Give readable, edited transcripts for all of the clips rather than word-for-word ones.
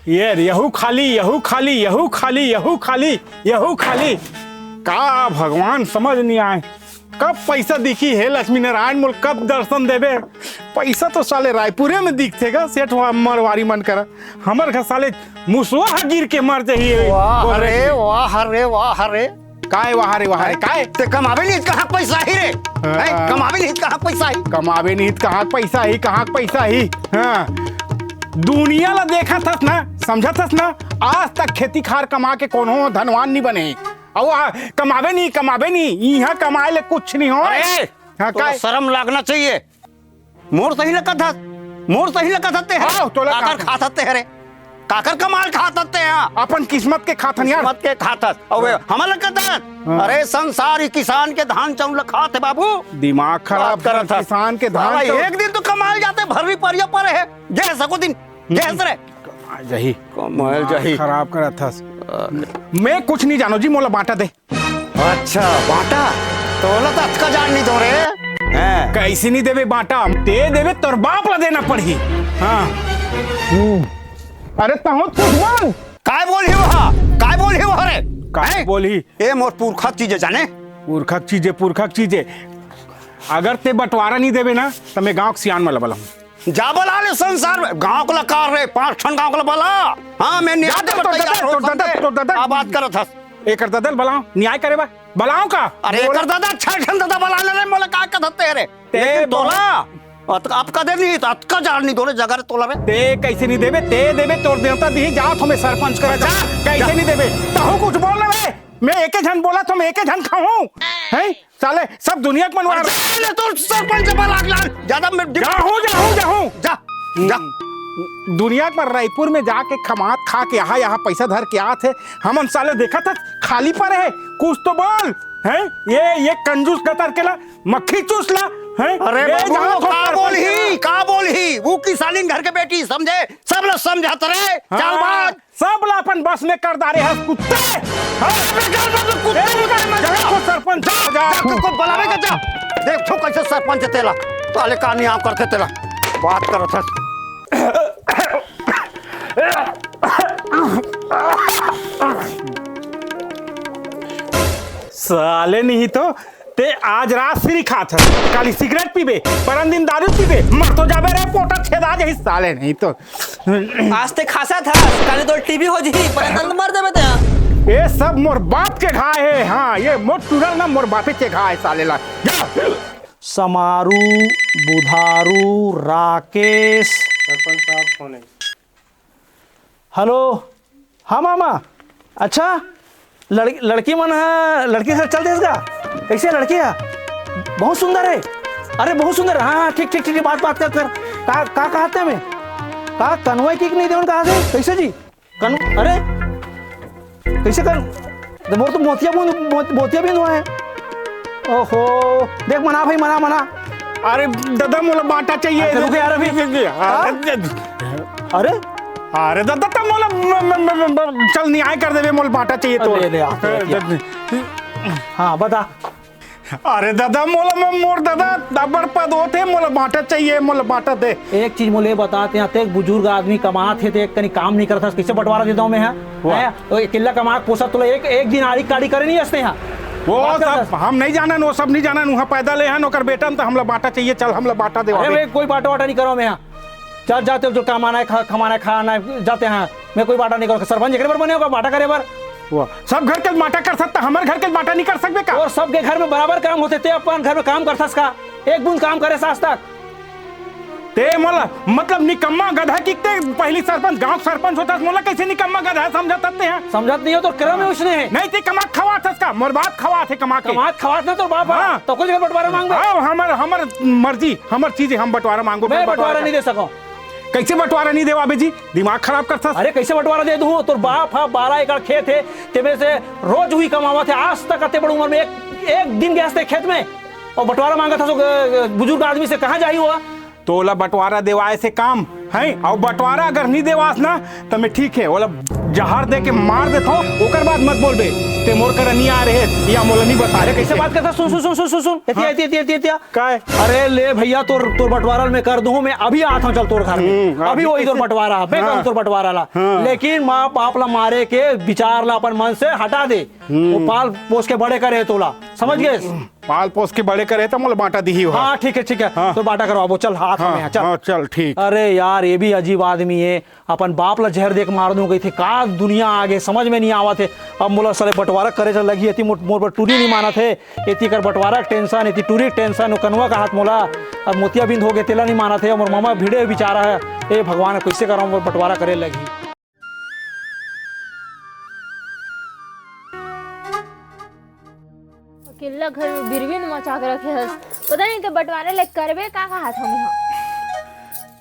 ये यहू खाली यहू खाली यहू खाली यहू खाली यहू खाली का भगवान समझ नहीं आए कब पैसा दिखी है लक्ष्मी नारायण मोल कब दर्शन देवे। पैसा तो साले रायपुरे में दिखतेगा सेठ मरवारी मन करा हमर घर साले मुसवा गिर के मर जाइए। वाह रे वाह रे वाह रे काय वाह रे वाह रे काय ते कमावे नहीं कहाँ पैसा ही रे कमावे नहीं कहाँ पैसा ही कमावे नहीं कहाँ पैसा ही हाँ दुनिया ला देखा थस ना समझा थस ना आज तक खेती खार कमा के कोनो धनवान नहीं बने और कमावे नहीं यहाँ कमाए ले कुछ नहीं हो। हाँ, तो शर्म लगना चाहिए। मोर सही लगा था ते काकर खा सकते हैं रे काकर कमाल खा सकते हैं अपन किस्मत के खातन यार किस्मत के खातस और हमार लगा था अरे संसारी किसान के धान चावल खाते बाबू दिमाग खराब करत किसान के धान एक दिन तो कमाल जाते भरवी परिया पर है गैस सको दिन गैस रे जही कमाल जही खराब करत थस। मैं कुछ नहीं जानो जी मोला बांटा दे। अच्छा बांटा तो तत् का जान नहीं दो रे कैसे नहीं देवे बांटा दे देवे तोर बाप ला देना पड़ी। हाँ अरे तहो तुझवान काय बोल ही वह रे काय बोली ए मोर पुरखक चीजें जाने पुरखक चीजें अगर ते बंटवारा नहीं देवे ना तो मैं गांव के सियान में लबला जा बोला ले संसार में गांव को लकार रे 5 ठन गांव को बोला। हाँ मैं न्याय तो बात करो था एक ददल बलाओ न्याय करे बा बलाओ का अरे एक दादा 6 ठन दादा बला ले मोला का कहते रे ते तोला आपका दे नहीं तो अतका जान नहीं दोरे जगह तोला रे ते कैसे नहीं देवे ते देवे तोर देवता दी जाओ तुम्हें सरपंच करे जा कैसे नहीं देवे तो कुछ बोल रहे मैं एक झन बोला तुम एक झन खाऊं हैं साले सब दुनिया को मनवा रहे तो सरपंच बला ज्यादा मैं जाऊं जा दुनिया पर रायपुर में जाके खमात खा के यहाँ पैसा धर के आते हम साले देखा था खाली पर है कुछ तो बोल है ये कंजूस कतर के ला मक्खी चूस ला है अरे का बोल ही वो किसानी घर के बेटी समझे सब लोग समझाते रहे चल बात सब ला अपन बस में कर दारे है कुत्ते सरपंच को बुलावे का जा देख छो कैसे सरपंच तेला ताले का नियम करते तेला बात करो था साले नहीं तो ते आज रात फ्री खात है काली सिगरेट पीबे परन दिन दारू पीबे मर तो जाबे रे पोटा छेदा जाही साले नहीं तो आज ते खासा था काली तो टीबी हो जी परन मर देबे ते ये सब मोर बाप के घाय है। हाँ ये मोर टूरल ना मोर बापे के घाय साले ला समारू बुधारू राकेश सरपंच साहब फोन है। हेलो हाँ मामा अच्छा लड़की मन है लड़की से चल देगा कैसे लड़की है बहुत सुंदर है अरे बहुत सुंदर हाँ ठीक बात कर का कहते में का कन्वे की नहीं देवन कहा से कैसे जी कन अरे कैसे कर मोर तो मोतिया बिंद हुआ है ओहो देख मना भाई मना अरे दादा मोला बांटा चाहिए रुक यार अभी अरे अरे दादा तो मोला चल न्याय कर देवे मोल बांटा चाहिए तो हाँ बता अरे दादा मोला मोर दादा दबर पद होते मोला बांटा चाहिए मोला बांटा दे। एक चीज मोले बताते हैं एक बुजुर्ग आदमी कमात है तो एक कहीं काम नहीं करता कैसे बंटवारा देता हूँ मैं तो अकेला कमा पोसा तो एक दिन आड़ी काड़ी करे नहीं हंसते यहाँ वो सब हम नहीं जाना वो सब नहीं जाना वहाँ पैदा ले नौकर बेटा तो हमला बांटा चाहिए चल हमला बांटा दे। अरे कोई बांटा वाटा नहीं करो मैं यहाँ चल जाते जो कमाना है खमाना है खाना है जाते हैं मैं कोई बांटा नहीं करूँगा सरपंच एक बार बने होगा बांटा करे बार सब घर के बांटा कर सकता हमारे घर के बांटा नहीं कर सकते का और सबके घर में बराबर काम होते थे अपन घर में काम कर सकता एक बूंद काम करे सास तक ते मोला मतलब निकम्मा गधा कितने पहली सरपंच गांव सरपंच होता मोला कैसे निकम्मा गधा समझाते हैं समझत नहीं हो तो क्रम है उसने नहीं ते कमा खवा था इसका मोर बाप खवा थे कमा ना तो बाप हाँ तो कुछ बंटवारा मांग हमर मर्जी हमर चीजें हम बंटवारा मांगो मैं बंटवारा नहीं दे सको कैसे बंटवारा नहीं देवा जी दिमाग खराब करता। अरे कैसे बंटवारा दे दूं तो बाप 12 एकड़ खेत है तेरे से रोज हुई कमावा थे आज तक अते बड़ी उम्र में एक दिन गया थे खेत में और बंटवारा मांगा था तो बुजुर्ग आदमी से कहाँ जाई हुआ तोला बंटवारा देवाए से काम है और बंटवारा अगर नहीं देवास ना तो मैं ठीक है बोला जहर दे के मार देता हूँ ओकर बाद मत बोलबे ते मोर करनी आ रहे या मोला नहीं बता रहे कैसे बात करता? सुन सुन सुन सुन सुन सुन एतिया का है? अरे ले भैया तोर बंटवारा में कर दूं, मैं अभी आता हूँ, चल तोर घर में अभी वही तोर बंटवारा मैं करूँ तोर बंटवारा ला। लेकिन माँ बाप ला मारे के विचार ला अपन मन से हटा दे, वो पाल पोस के बड़े करे तोला, समझ गए? पाल पोस के बड़े करे तो मोला बांटा दी। हाँ ठीक है तो बांटा करवाबो, चल हाथ में चल। चल ठीक। अरे यार ये भी अजीब आदमी है, अपन बाप ला जहर देख मार दूं गई थी, का दुनिया आगे समझ में नहीं आवा थे। अब मोला साले बंटवारा करे चल लगी थी, मोर पर टूरी नहीं माना थे, इतनी कर बंटवारा टेंशन, इतनी टूरी टेंशन, कनवा का हाथ मोला अब मोतिया बिंद हो गए, तेला नहीं माना थे। मोर मामा भिड़े बेचारा है, ए भगवान कैसे कराऊं, बंटवारा करे लगी। अकेला घर में बिरबिन मचा के रखे हस, पता नहीं तो बंटवारा ले करबे का हाथ हम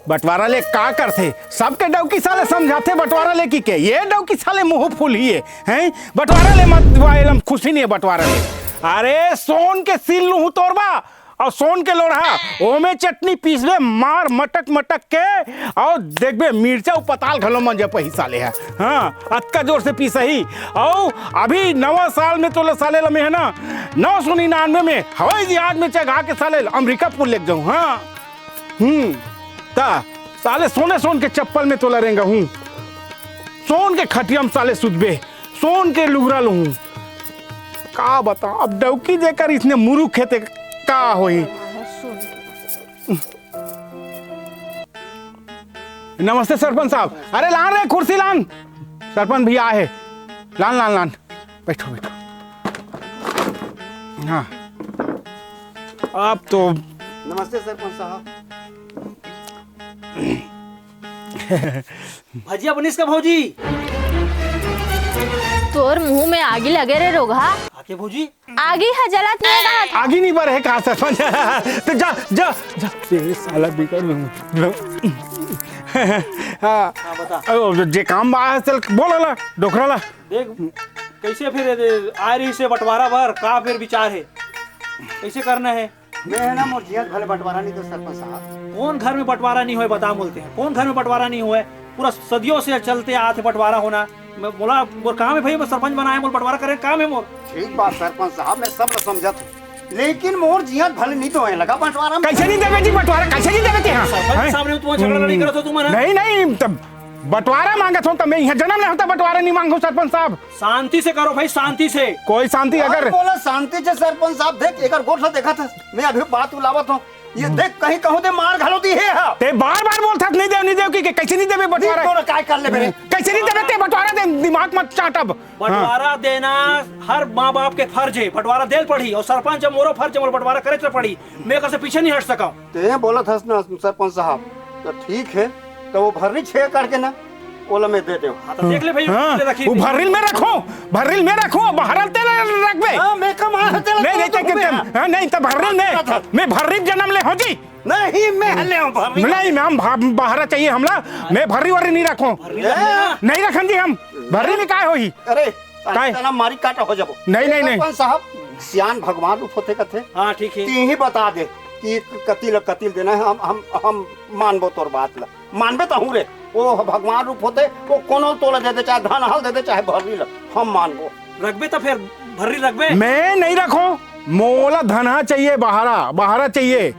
बंटवारा ले का करते? सबके डौकी साले समझाते बंटवारा ले की के, ये डौकी साले मुंह फूल ही है। बंटवारा ले मत वाइलम, खुशी नहीं है बंटवारा ले। अरे सोन के सील लूं तोरबा और सोन के लोढ़ा ओमे चटनी पीसबे मार मटक मटक के, और देखबे मिर्चा पताल घलो मंजे पही साले है। हाँ अतका जोर से पीस ही। और अभी नवा साल में तो साले लमे है ना 999 में हवाई जहाज में चढ़ा के साले अमेरिका पुल ले जाऊं। हाँ ता साले सोन के चप्पल में तो लड़ेंगा हूँ, सोन के खटियम साले सुधबे, सोन के लुगरा लूं। का बता अब डौकी देकर इसने मुरु खेते का होई। नमस्ते सरपंच साहब। अरे लान रे कुर्सी लान, सरपंच भैया आए। लान लान लान बैठो बैठो। हाँ अब तो नमस्ते सरपंच साहब। भजिया बनिस का भौजी? तोर मुंह में आगी लगे रे रोगा। आके भौजी आगी है जलत नहीं रहा। आगे नहीं बढ़े कहा सरपंच। तो जा जा जा तेरे साला बिगड़ हाँ बता जे काम बा है चल बोल ला डोकरा ला। देख कैसे फिर आ रही से बंटवारा भर का फिर विचार है, कैसे करना है? मैं है ना मोर जियत भले बंटवारा नहीं तो सरपंच साहब। कौन घर में बंटवारा नहीं हुए बता, बोलते हैं कौन घर में बंटवारा नहीं हुआ है? पूरा सदियों से चलते आते बंटवारा होना। मैं बोला मोर काम है भाई, मैं सरपंच बनाया, मोर बंटवारा करे काम है मोर। ठीक बात सरपंच साहब, मैं सब समझत हूँ, लेकिन मोर जियत भले नहीं तो है लगा बंटवारा में। कैसे नहीं देवे जी बंटवारा, कैसे नहीं देवे हाँ? सरपंच सामने तुम झगड़ा लड़ी करत हो तुम ना? नहीं तब बंटवारा मांगत हो तो मैं यहाँ जन्म नहीं होता बंटवारा नहीं मांगू सरपंच साहब। शांति से करो भाई, शांति से। कोई शांति अगर बोला शांति से सरपंच साहब। देख एक गोठला देखा था मैं, अभी बात उलावत हूँ, ये देख कहीं कहूँ दे मार घालो दी है। ते बार बोलता नहीं देव की कैसे नहीं देवे बंटवारा? दोनों काय कर ले मेरे, कैसे नहीं देवे ते बंटवारा दे, दिमाग मत चाटब। बंटवारा देना हर माँ बाप के फर्ज है, बंटवारा देल पड़ी, और सरपंच जब मोरो फर्ज है मोर बंटवारा करे तो पड़ी, मैं कैसे पीछे नहीं हट सका। ते बोला था ना सरपंच साहब, तो ठीक है तो वो भरनी छे करके ना ओला में दे दो। तो देख ले भाई वो भर्रिल में रखो बाहर तेल रखबे। हां मैं कमा हते नहीं तो भर्रिल में मैं भर्रिल जन्म ले हो जी। नहीं मैं ले हूं भर्री। नहीं हम बाहर चाहिए हमला, मैं भर्री वरी नहीं रखो, नहीं रखन जी हम भर्री में काय होई। अरे तना मारी काटा हो जाबो। नहीं सरपंच साहब सियान भगवान रूप होते कथे। हां ठीक है, ती ही बता दे कि कतिल देना है, हम मानबो तोर बात ला, मानबे तो हूं रे। वो भगवान रूप होते, वो कोनो तोला दे दे, चाहे धन हल दे दे, चाहे भरनी ला, हम मानबो। रखबे तो फिर भर्री रखबे। मैं नहीं रखो, मोला धना चाहिए, बहारा चाहिए।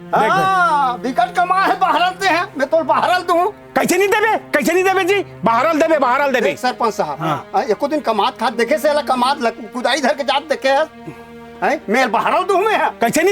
विकट कमा है बहरलते हैं, मैं तो बहरल दूं। कैसे नहीं देवे जी? बहरल देवे सरपंच साहब एको दिन कमात खात देखे से कमात कुदाई धर के जात देखे है, मैं बहरल दूं मैं। कैसे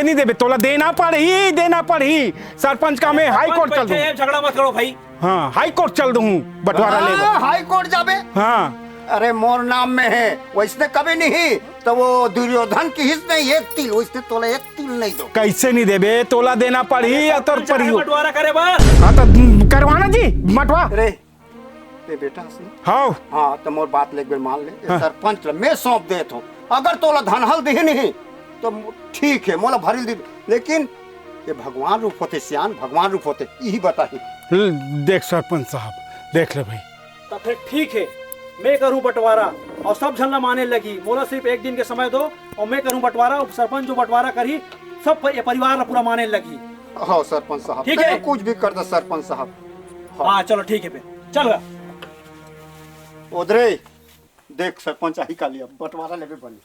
नहीं देवे? तोला देना पड़ी। सरपंच का मैं हाई कोर्ट चल दूं। झगड़ा मत करो भाई। हाँ हाई कोर्ट चल दूं, बंटवारा ले लो। हाई कोर्ट जाबे? हाँ अरे मोर नाम में है, वैसे कभी नहीं तो वो दुर्योधन की हिस्स नहीं, एक तिल वैसे तोला एक तिल नहीं दो। कैसे नहीं देवे? तोला देना पड़ी या तो बंटवारा करे बार। हाँ तो करवाना जी बंटवा। अरे बेटा हाँ तो मोर बात ले मान ले, सरपंच मैं सौंप देत हूँ, अगर तोला धन हल दे नहीं तो ठीक है मोला भरिल दी, लेकिन ये भगवान रूप होते, सियान भगवान रूप होते, यही बता ही। देख सरपंच साहब देख ले भाई। तो फिर ठीक है मैं करूं बंटवारा, और सब झल्ला माने लगी, बोला सिर्फ एक दिन के समय दो और मैं करूं बंटवारा, और सरपंच जो बंटवारा करी सब परिवार पूरा माने लगी। हाँ सरपंच साहब ठीक है, कुछ भी कर दो सरपंच साहब। हाँ चलो ठीक है फिर चल। उधरे देख सरपंच आई काली अब बंटवारा लेवे बनी।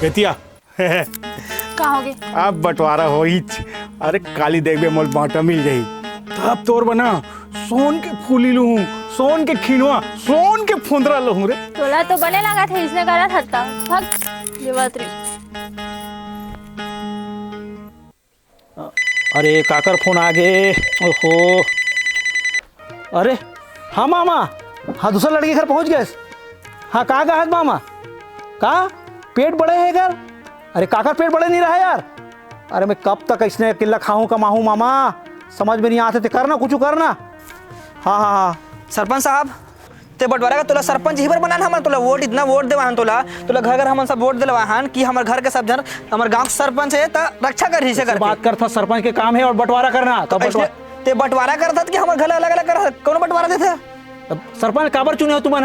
बेतिया कहोगे अब बंटवारा हो ही। अरे काली देखबे मोल बाटा मिल गई तब तोर बना सोन के फूली लू, सोन के खिनवा, सोन के फुंदरा लहू रे। तोला तो बने लगा था इसने करा था भग देवत्री। अरे काकर फोन आ गए। ओहो अरे हाँ मामा, हाँ दूसरा लड़के घर पहुंच गए। हाँ कहाँ गए मामा? कहाँ पेट बड़े है घर? अरे काकर पेट बड़े नहीं रहा यार। अरे मैं कब तक इसने अकेला खाऊं कमाऊं मामा, समझ में नहीं आते थे। करना कुछ करना। हाँ हाँ हाँ सरपंच साहब ते बंटवारा का तोला सरपंच ही पर बनाना हमन तोला वोट इतना वोट देवा हन तोला घर घर हमन सब वोट दिलवा हन कि हमर घर के सब जन हमर गांव के सरपंच है त रक्षा कर ही से कर बात करता सरपंच के काम है और बंटवारा करना। तो ते बंटवारा करत कि हमर घर अलग अलग कर कौन बंटवारा देथे? सरपंच काबर चुने हो तुमन?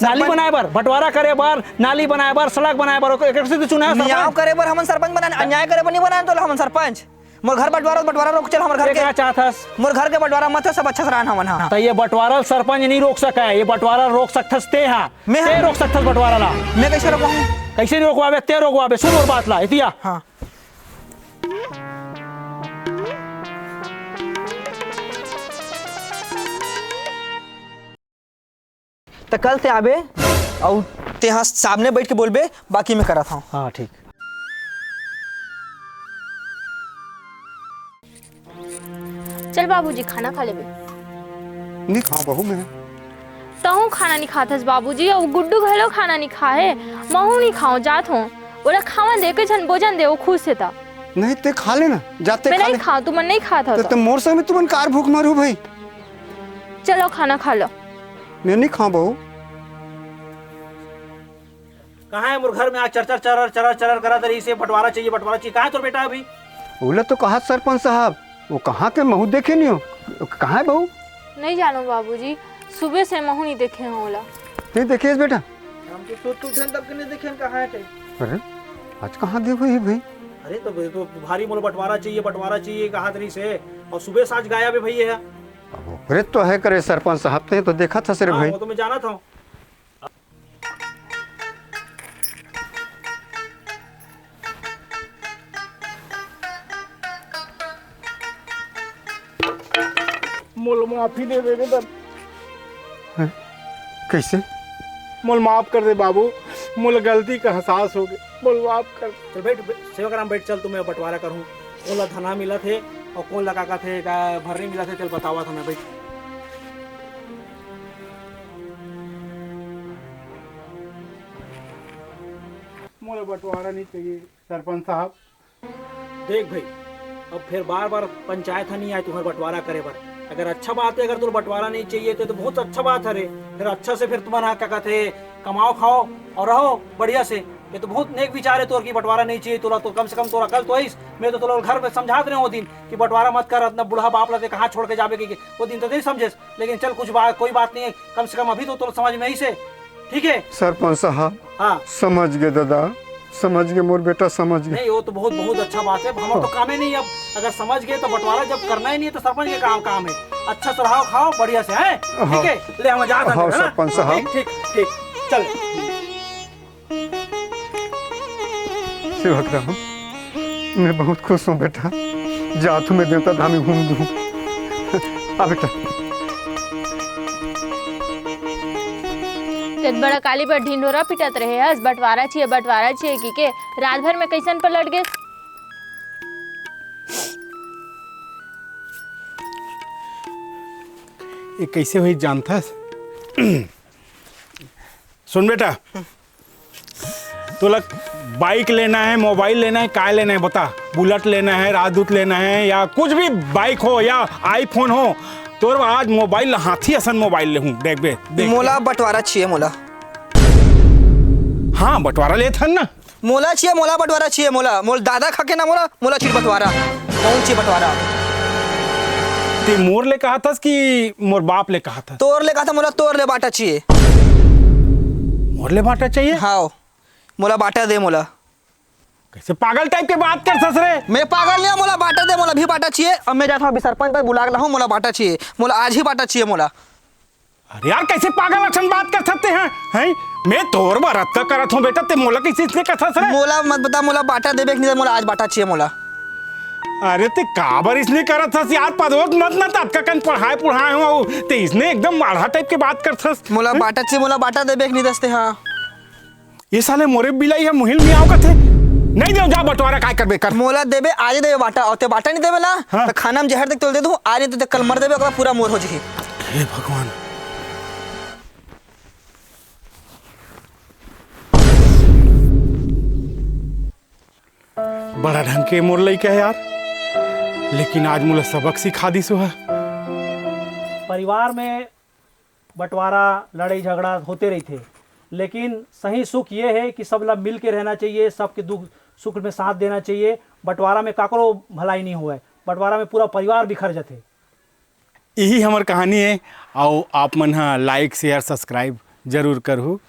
नाली बनाए बर, बंटवारा करे बर, नाली बनाए बर, सड़क बनाए बर एक से चुने न्याय करे बर हमन सरपंच बनाने, अन्याय करे बर नहीं बनाए तोला हमन सरपंच। मोर घर बंटवारा रोक चल हमर घर के क्या चाहथस? मोर घर के बंटवारा मत सब अच्छा से रहन हमन। हां तो ये बंटवारा सरपंच नहीं रोक सका है, ये बंटवारा रोक सकथस ते हा। मैं ते रोक सकथस बंटवारा ला। मैं कैसे रोकूं? कैसे नहीं रोकवाबे? ते रोकवाबे। सुन और बात ला इतिया। हां तो कल से आबे और ते यहाँ सामने बैठ के बोलबे, बाकी मैं करत हूँ। हाँ ठीक। चल बाबूजी खाना खा लेबे। नहीं खा बहू मैं तहू खाना नहीं खाथस बाबूजी, और गुड्डू घलो खाना नहीं खाए, महू नहीं खाओ जात हो। बोला खावा दे के झन भोजन दे, वो खुश से था। नहीं ते खा लेना जाते मैं खा नहीं ले। खाओ, तुम नहीं खाता तो मोर समय तुमन कार भूख मारू भाई। चलो खाना खा लो। मैं नहीं खा बहू। कहाँ है मोर घर में आज चरर करा तरी से बंटवारा चाहिए बंटवारा चाहिए। कहाँ है तोर बेटा अभी? बोला तो कहा सरपंच साहब, वो कहाँ के महू देखे नहीं हो? कहाँ है बहू? नहीं जानो बाबूजी, सुबह से महू नहीं देखे हो बोला। नहीं देखे बेटा? हम तो तब के नहीं देखे कहाँ है। अरे आज कहाँ देखो ये भाई? अरे तो भारी मोल बंटवारा चाहिए कहाँ तरी से, और सुबह साज गायब है भैया। अरे तो है करे सरपंच साहब ने तो देखा था सिर्फ भाई। वो तो मैं जाना था। मोल माफी दे दे बेटा। कैसे? मोल माफ कर दे बाबू, मोल गलती का एहसास हो गया, मोल माफ कर। चल बैठ सेवा कराम बैठ। चल तुम्हें बंटवारा करूँ। कौन ला धना मिला थे और कौन लगा का थे भरने मिला थे, चल बतावा था मैं बैठ। मोल बंटवारा नहीं चाहिए सरपंच साहब। देख भाई, अब फिर बार बार पंचायत नहीं आए तुम्हें बंटवारा करे पर। अगर अच्छा बात है, अगर तुम बंटवारा नहीं चाहिए तो बहुत अच्छा बात है रे। फिर अच्छा से फिर तुम्हारा क्या कहते कमाओ खाओ और रहो बढ़िया से। ये तो बहुत नेक विचार है तोर की बंटवारा नहीं चाहिए तोरा। तो कम से कम तोरा कल तो इस मैं तो तोरा घर में समझाते रहे वो दिन कि बंटवारा मत कर, अपना बुढ़ा बाप लगे कहाँ छोड़ के जावे की वो दिन तो नहीं समझे। लेकिन चल कुछ बात कोई बात नहीं है, कम से कम अभी तो तोरा समझ में ही से। ठीक है सरपंच साहब हाँ समझ गए दादा, समझ गए मोर बेटा समझ गए। नहीं वो तो बहुत अच्छा बात है। हमारा तो काम ही नहीं। अब अगर समझ गए तो बंटवारा जब करना ही नहीं है तो सरपंच के काम है। अच्छा से रहो खाओ बढ़िया से है। ठीक है ले हम जाते हैं सरपंच साहब। ठीक चल सेवक राम, मैं बहुत खुश हूँ बेटा। जा तुम्हें देवता धामी घूम दूँ। आ बेटा बड़ा काली पर ढिंढोरा पिटत रहे हस बंटवारा चाहिए कि के रात भर में कैसन पर लट गए। ये कैसे हुई जानता? सुन बेटा, तो लग बाइक लेना है, मोबाइल लेना है, काय लेना है बता? बुलेट लेना है, राजदूत लेना है, या कुछ भी बाइक हो या आईफोन हो, तो आज मोबाइल हाथी असन मोबाइल ले हूँ। देख बे देख। मोला बंटवारा चाहिए मोला। हाँ बंटवारा ले था ना। मोला चाहिए मोला बंटवारा चाहिए मोला। मोल दादा खा के ना मोला चाहिए बंटवारा। कौन चाहिए बंटवारा? ते मोर ले कहा था कि मोर बाप ले कहा था? तोर ले कहा था मोला तोर ले बाटा चाहिए। मोर ले बाटा चाहिए? हाँ मोला बाटा दे मोला। कैसे पागल टाइप के बात कर ससरे? मैं पागल नहीं, मोला बाटा दे। मोला भी बाटा चाहिए। अब मैं जाता हूँ सरपंच भाई बुला रहा हूँ। मोला बाटा चाहिए, मोला आज ही बाटा चाहिए मोला। अरे यार कैसे पागल लक्षण बात कर सकते हैं मैं तोर बरत का करत हूँ बेटा, ते मोला किसी इसने कथा सर। मोला मत बता, मोला बाटा देबे कि नहीं, मोला आज बाटा चाहिए मोला। अरे ते काबर इसने करत हस यार, पदोत मत ना तात्का कन पढ़ाए हो ते इसने एकदम माढ़ा टाइप के बात कर थस। मोला बाटा चाहिए, मोला बाटा देबे कि नहीं दस्ते। हाँ ये साले मोरे बिलाई है मुहिल में आओ कथे नहीं दे जा बंटवारा काय करबे कर। मोला देबे आज देबे बाटा, और ते बाटा नहीं देबे ना हाँ। तो खाना में जहर देख तो दे दूं, आज नहीं तो कल मर देबे, ओकरा पूरा मोर हो जाही। हे भगवान, बड़ा ढंग के मोर लइका है यार, लेकिन आज मुझे सबक सिखा दी सो है। परिवार में बंटवारा लड़ाई झगड़ा होते रही थे, लेकिन सही सुख ये है कि सब लोग मिल के रहना चाहिए, सबके दुख सुख में साथ देना चाहिए। बंटवारा में काकरो भलाई नहीं हुआ है, बंटवारा में पूरा परिवार बिखर जाते। यही हमार कहानी है। आओ आप मन लाइक शेयर सब्सक्राइब जरूर करू।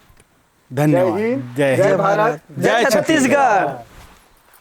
धन्यवाद। जय जय भारत, जय छत्तीसगढ़।